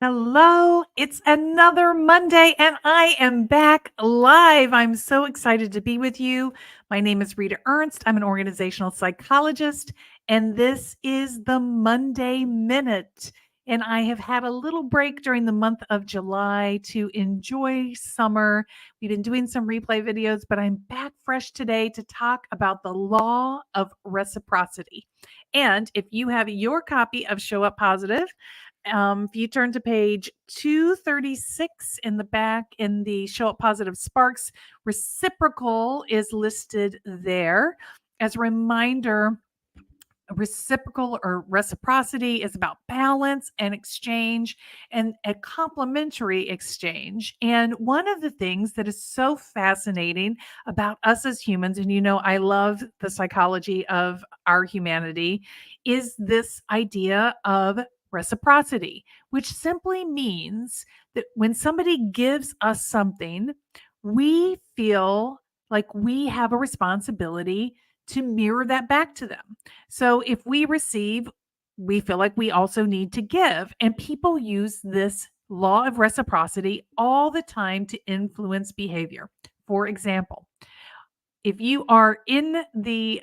Hello, it's another Monday and I am back live. I'm so excited to be with you. My name is Rita Ernst. I'm an organizational psychologist, and this is the Monday Minute. And I have had a little break during the month of July to enjoy summer. We've been doing some replay videos, but I'm back fresh today to talk about the law of reciprocity. And if you have your copy of Show Up Positive, if you turn to page 236 in the back in the Show Up Positive Sparks, reciprocal is listed there. As a reminder, reciprocal or reciprocity is about balance and exchange and a complementary exchange. And one of the things that is so fascinating about us as humans, and I love the psychology of our humanity, is this idea of reciprocity, which simply means that when somebody gives us something, we feel like we have a responsibility to mirror that back to them. So if we receive, we feel like we also need to give. And people use this law of reciprocity all the time to influence behavior. For example, if you are in the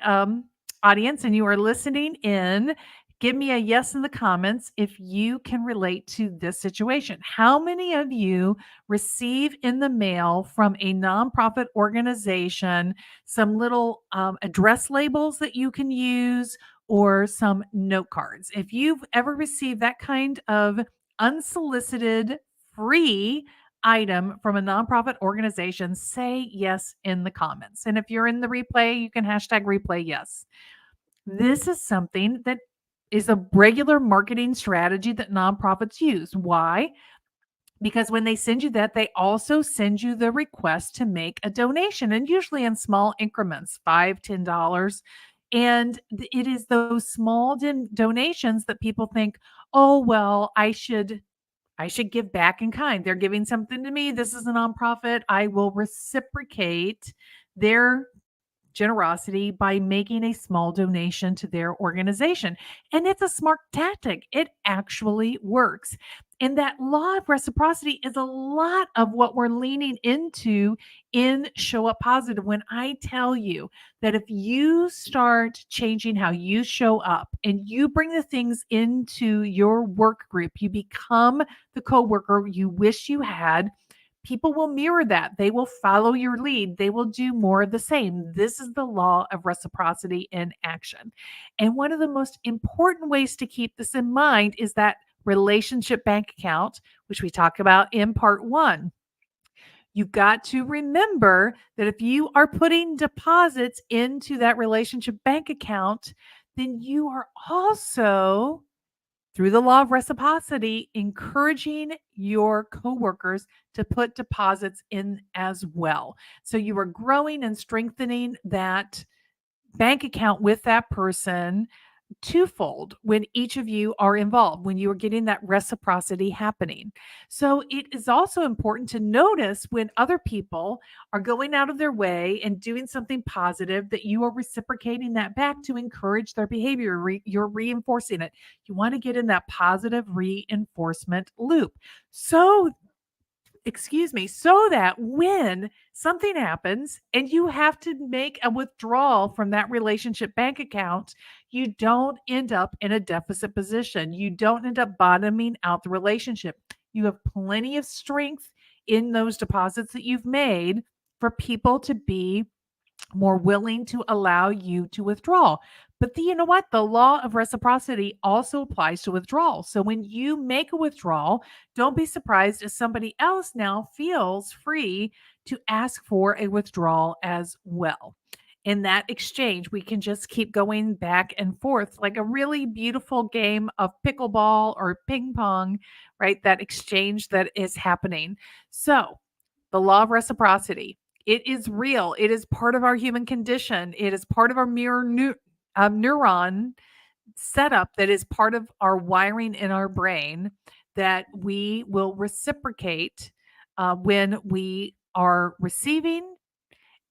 audience and you are listening in, give me a yes in the comments if you can relate to this situation. How many of you receive in the mail from a nonprofit organization some little address labels that you can use or some note cards? If you've ever received that kind of unsolicited, free item from a nonprofit organization, say yes in the comments. And if you're in the replay, you can hashtag replay yes. This is something that is a regular marketing strategy that nonprofits use. Why? Because when they send you that, they also send you the request to make a donation, and usually in small increments, $5, $10. And it is those small donations that people think, oh, well, I should give back in kind. They're giving something to me. This is a nonprofit. I will reciprocate their generosity by making a small donation to their organization. And it's a smart tactic. It actually works. And that law of reciprocity is a lot of what we're leaning into in Show Up Positive. When I tell you that if you start changing how you show up and you bring the things into your work group, you become the coworker you wish you had. People will mirror that. They will follow your lead. They will do more of the same. This is the law of reciprocity in action. And one of the most important ways to keep this in mind is that relationship bank account, which we talked about in part one. You've got to remember that if you are putting deposits into that relationship bank account, then you are also, through the law of reciprocity, encouraging your coworkers to put deposits in as well. So you are growing and strengthening that bank account with that person twofold when each of you are involved, when you are getting that reciprocity happening. So it is also important to notice when other people are going out of their way and doing something positive that you are reciprocating that back to encourage their behavior. You're reinforcing it. You want to get in that positive reinforcement loop. So so that when something happens and you have to make a withdrawal from that relationship bank account, you don't end up in a deficit position. You don't end up bottoming out the relationship. You have plenty of strength in those deposits that you've made for people to be more willing to allow you to withdraw. But you know what? The law of reciprocity also applies to withdrawal. So when you make a withdrawal, don't be surprised if somebody else now feels free to ask for a withdrawal as well. In that exchange, we can just keep going back and forth like a really beautiful game of pickleball or ping pong, right? That exchange that is happening. So, the law of reciprocity, it is real. It is part of our human condition. It is part of our neuron setup that is part of our wiring in our brain that we will reciprocate when we are receiving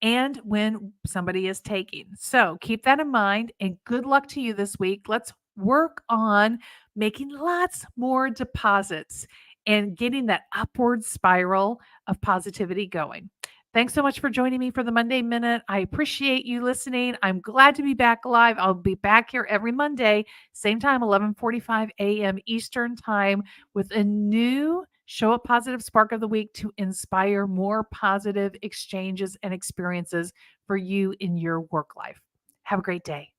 and when somebody is taking. So keep that in mind and good luck to you this week. Let's work on making lots more deposits and getting that upward spiral of positivity going. Thanks so much for joining me for the Monday Minute. I appreciate you listening. I'm glad to be back live. I'll be back here every Monday, same time, 11:45 a.m. Eastern Time, with a new Show Up Positive Spark of the Week to inspire more positive exchanges and experiences for you in your work life. Have a great day.